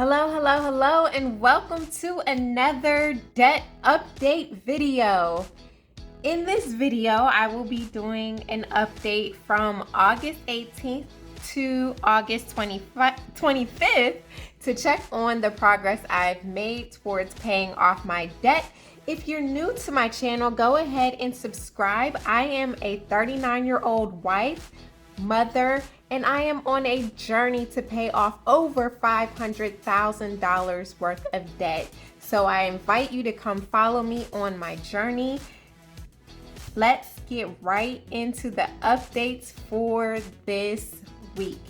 Hello, and welcome to another debt update video. In this video, I will be doing an update from August 18th to August 25th to check on the progress I've made towards paying off my debt. If you're new to my channel, go ahead and subscribe. I am a 39-year-old wife, mother, and I am on a journey to pay off over $500,000 worth of debt. So I invite you to come follow me on my journey. Let's get right into the updates for this week.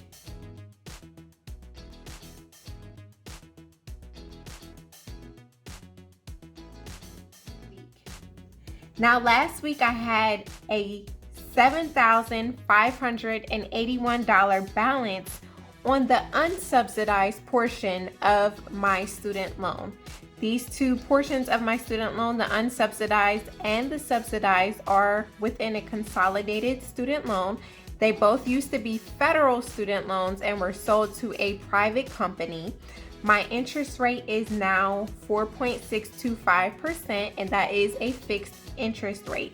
Now, last week I had a $7,581 balance on the unsubsidized portion of my student loan. These two portions of my student loan, the unsubsidized and the subsidized, are within a consolidated student loan. They both used to be federal student loans and were sold to a private company. My interest rate is now 4.625%, and that is a fixed interest rate.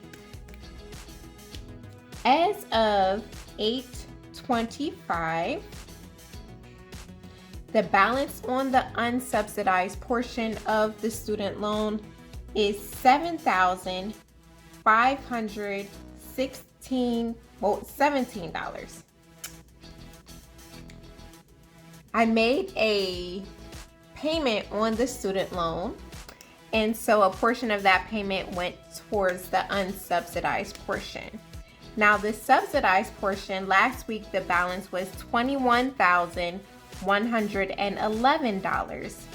As of 8/25, the balance on the unsubsidized portion of the student loan is $17. I made a payment on the student loan, and so a portion of that payment went towards the unsubsidized portion. Now, the subsidized portion, last week the balance was $21,111.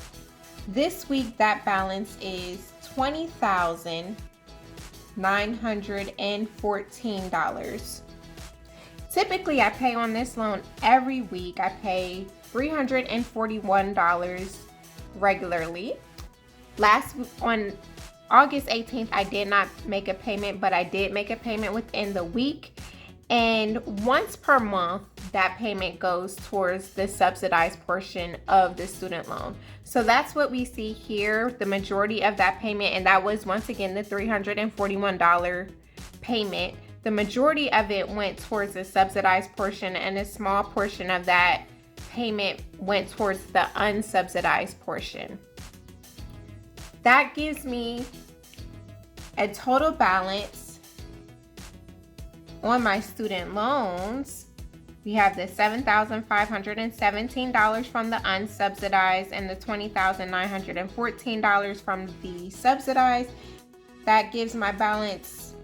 This week that balance is $20,914. Typically, I pay on this loan every week. I pay $341 regularly. On August 18th, I did not make a payment, but I did make a payment within the week. And once per month, that payment goes towards the subsidized portion of the student loan. So that's what we see here, the majority of that payment. And that was, once again, the $341 payment. The majority of it went towards the subsidized portion, and a small portion of that payment went towards the unsubsidized portion. That gives me a total balance on my student loans. We have the $7,517 from the unsubsidized and the $20,914 from the subsidized. That gives my balance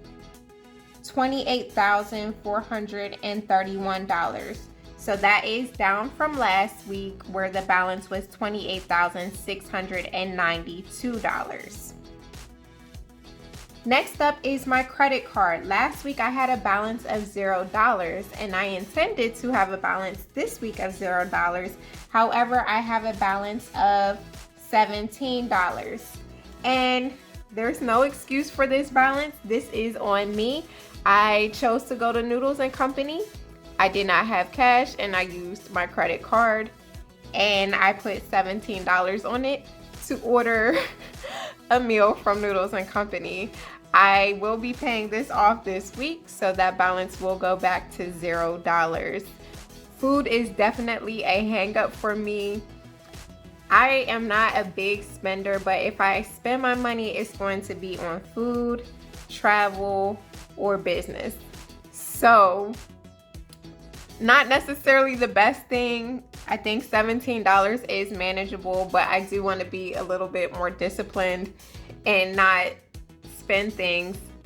$28,431. So that is down from last week, where the balance was $28,692. Next up is my credit card. Last week I had a balance of $0, and I intended to have a balance this week of $0. However, I have a balance of $17. And there's no excuse for this balance. This is on me. I chose to go to Noodles & Company. I did not have cash, and I used my credit card, and I put $17 on it to order a meal from Noodles & Company. I will be paying this off this week, so that balance will go back to $0. Food is definitely a hang up for me. I am not a big spender, but if I spend my money, it's going to be on food, travel, or business. So, not necessarily the best thing. I think $17 is manageable, but I do want to be a little bit more disciplined and not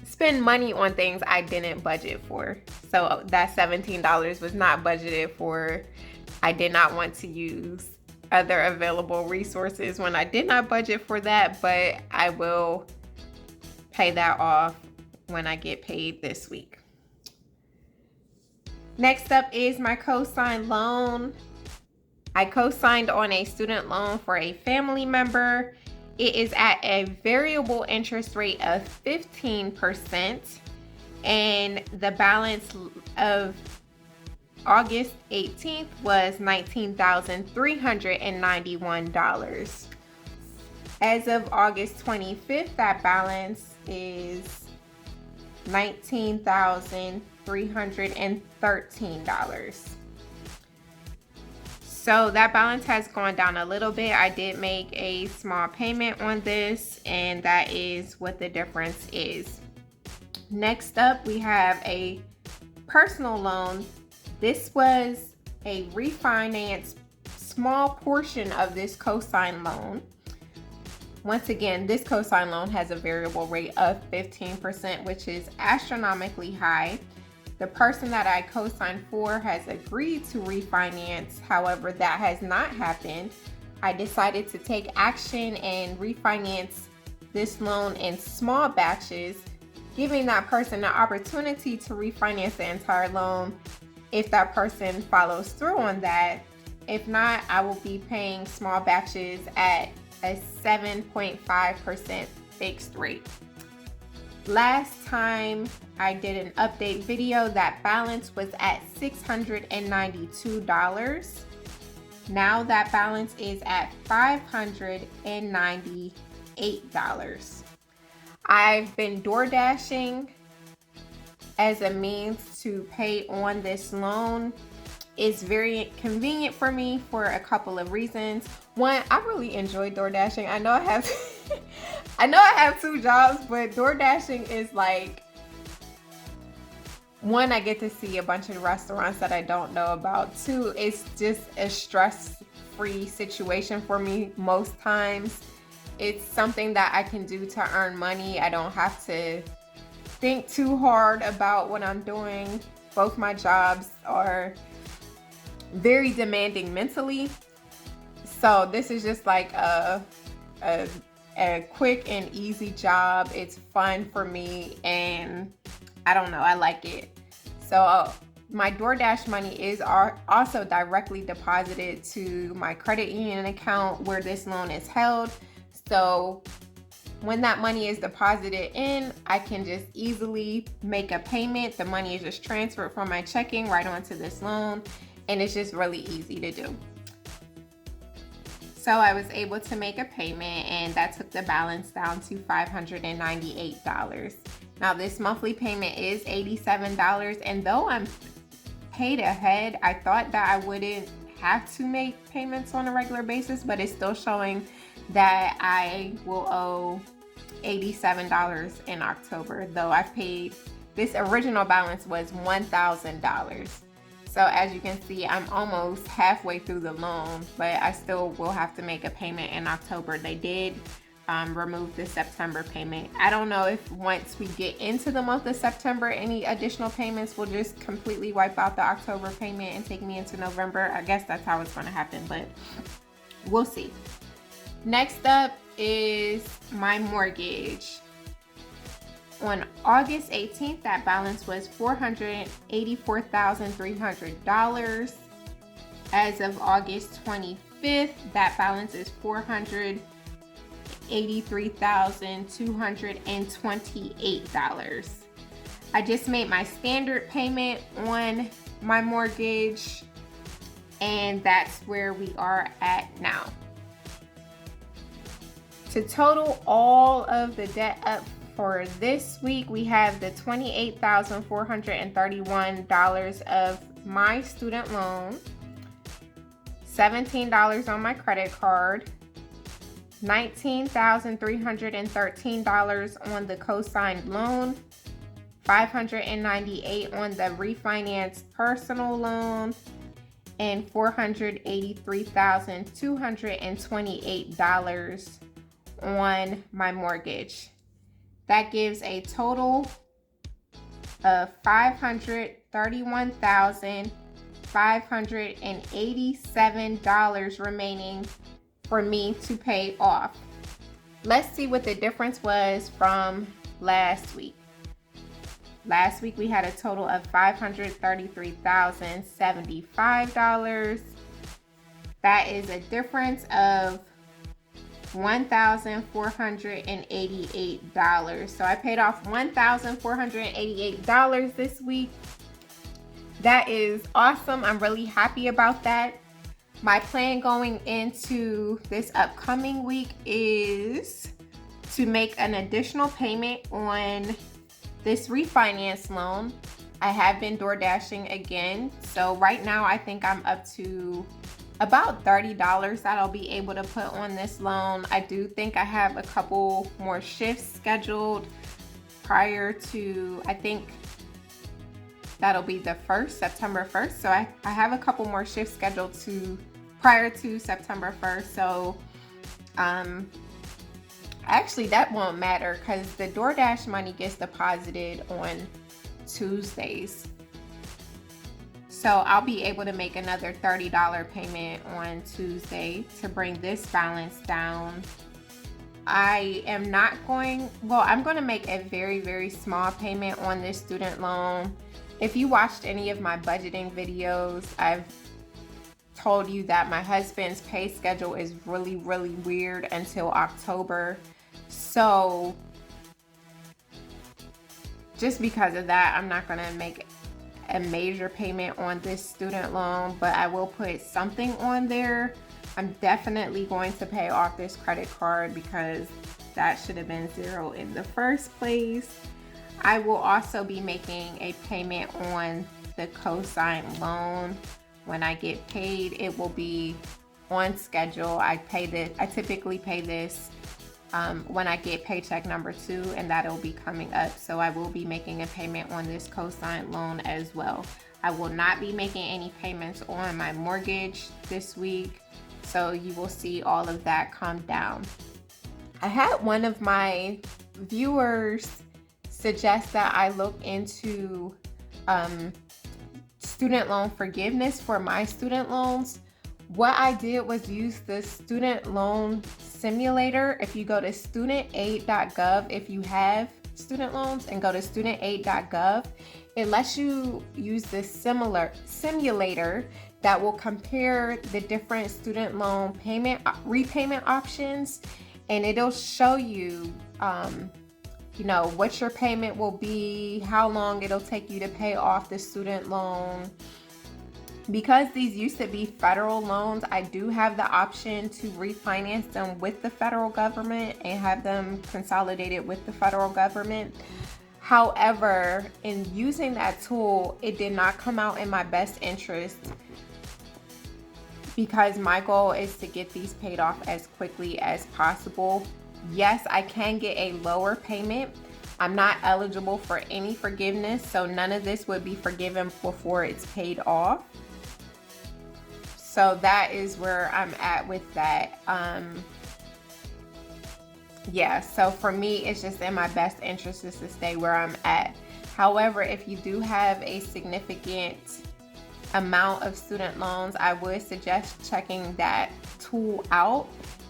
spend money on things I didn't budget for. So that $17 was not budgeted for. I did not want to use other available resources when I did not budget for that, but I will pay that off when I get paid this week. Next up is my cosigned loan. I co-signed on a student loan for a family member. It is at a variable interest rate of 15%, and the balance of August 18th was $19,391. As of August 25th, that balance is $19,313. So that balance has gone down a little bit. I did make a small payment on this, and that is what the difference is. Next up, we have a personal loan. This was a refinanced small portion of this cosigned loan. Once again, this cosigned loan has a variable rate of 15%, which is astronomically high. The person that I co-signed for has agreed to refinance. However, that has not happened. I decided to take action and refinance this loan in small batches, giving that person the opportunity to refinance the entire loan if that person follows through on that. If not, I will be paying small batches at a 7.5% fixed rate. Last time I did an update video, that balance was at $692. Now that balance is at $598. I've been door dashing as a means to pay on this loan. It's very convenient for me for a couple of reasons. One, I really enjoy door dashing. I know I have I have 2 jobs, but door dashing is like, one, I get to see a bunch of restaurants that I don't know about. 2, it's just a stress-free situation for me most times. It's something that I can do to earn money. I don't have to think too hard about what I'm doing. Both my jobs are very demanding mentally. So this is just like a quick and easy job. It's fun for me, and I don't know, I like it. So my DoorDash money is also directly deposited to my credit union account where this loan is held. So when that money is deposited in, I can just easily make a payment. The money is just transferred from my checking right onto this loan, and it's just really easy to do. So I was able to make a payment, and that took the balance down to $598. Now this monthly payment is $87, and though I'm paid ahead, I thought that I wouldn't have to make payments on a regular basis, but it's still showing that I will owe $87 in October, though I paid, this original balance was $1,000. So as you can see, I'm almost halfway through the loan, but I still will have to make a payment in October. They did remove the September payment. I don't know if once we get into the month of September, any additional payments will just completely wipe out the October payment and take me into November. I guess that's how it's going to happen, but we'll see. Next up is my mortgage. On August 18th, that balance was $484,300. As of August 25th, that balance is $483,228. I just made my standard payment on my mortgage, and that's where we are at now. To total all of the debt up for this week, we have the $28,431 of my student loan, $17 on my credit card, $19,313 on the co-signed loan, $598 on the refinanced personal loan, and $483,228 on my mortgage. That gives a total of $531,587 remaining for me to pay off. Let's see what the difference was from last week. Last week we had a total of $533,075. That is a difference of $1,488. So I paid off $1,488 this week. That is awesome. I'm really happy about that. My plan going into this upcoming week is to make an additional payment on this refinance loan. I have been door dashing again. So right now I think I'm up to about $30 that I'll be able to put on this loan. I do think I have a couple more shifts scheduled prior to, I think that'll be the 1st, September 1st. So I have a couple more shifts scheduled prior to September 1st. So actually that won't matter because the DoorDash money gets deposited on Tuesdays. So I'll be able to make another $30 payment on Tuesday to bring this balance down. I am not going, well, I'm going to make a very, very small payment on this student loan. If you watched any of my budgeting videos, I've told you that my husband's pay schedule is really, really weird until October. So just because of that, I'm not going to make a major payment on this student loan, but I will put something on there. I'm definitely going to pay off this credit card because that should have been zero in the first place. I will also be making a payment on the cosigned loan. When I get paid, it will be on schedule. I typically pay this when I get paycheck number 2, and that'll be coming up. So I will be making a payment on this cosigned loan as well. I will not be making any payments on my mortgage this week. So you will see all of that come down. I had one of my viewers suggest that I look into student loan forgiveness for my student loans. What I did was use the student loan simulator. If you go to studentaid.gov, if you have student loans, and go to studentaid.gov, it lets you use this simulator that will compare the different student loan repayment options, and it'll show you you know, what your payment will be, how long it'll take you to pay off the student loan. Because these used to be federal loans, I do have the option to refinance them with the federal government and have them consolidated with the federal government. However, in using that tool, it did not come out in my best interest because my goal is to get these paid off as quickly as possible. Yes, I can get a lower payment. I'm not eligible for any forgiveness, so none of this would be forgiven before it's paid off. So that is where I'm at with that. Yeah, so for me, it's just in my best interest is to stay where I'm at. However, if you do have a significant amount of student loans, I would suggest checking that tool out.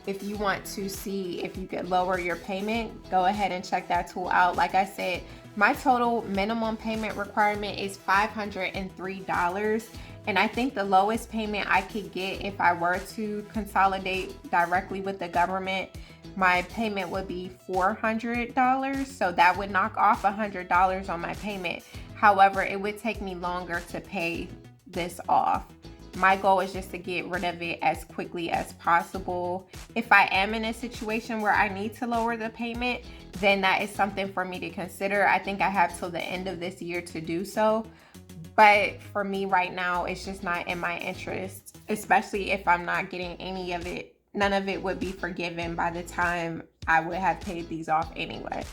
If you want to see if you could lower your payment, go ahead and check that tool out. Like I said, my total minimum payment requirement is $503. And I think the lowest payment I could get if I were to consolidate directly with the government, my payment would be $400. So that would knock off $100 on my payment. However, it would take me longer to pay this off. My goal is just to get rid of it as quickly as possible. If I am in a situation where I need to lower the payment, then that is something for me to consider. I think I have till the end of this year to do so. But for me right now, it's just not in my interest, especially if I'm not getting any of it. None of it would be forgiven by the time I would have paid these off anyway.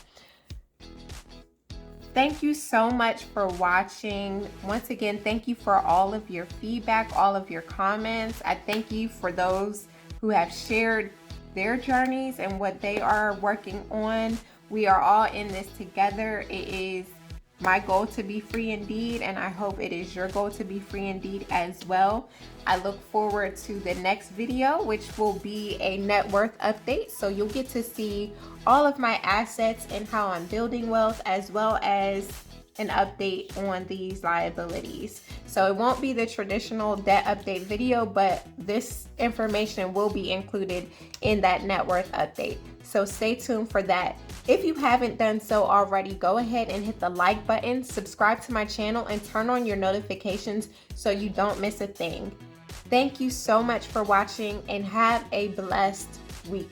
Thank you so much for watching. Once again, thank you for all of your feedback, all of your comments. I thank you for those who have shared their journeys and what they are working on. We are all in this together. It is my goal to be free indeed, and I hope it is your goal to be free indeed as well. I look forward to the next video, which will be a net worth update. So you'll get to see all of my assets and how I'm building wealth, as well as an update on these liabilities. So it won't be the traditional debt update video, but this information will be included in that net worth update. So stay tuned for that. If you haven't done so already, go ahead and hit the like button, subscribe to my channel, and turn on your notifications so you don't miss a thing. Thank you so much for watching and have a blessed week.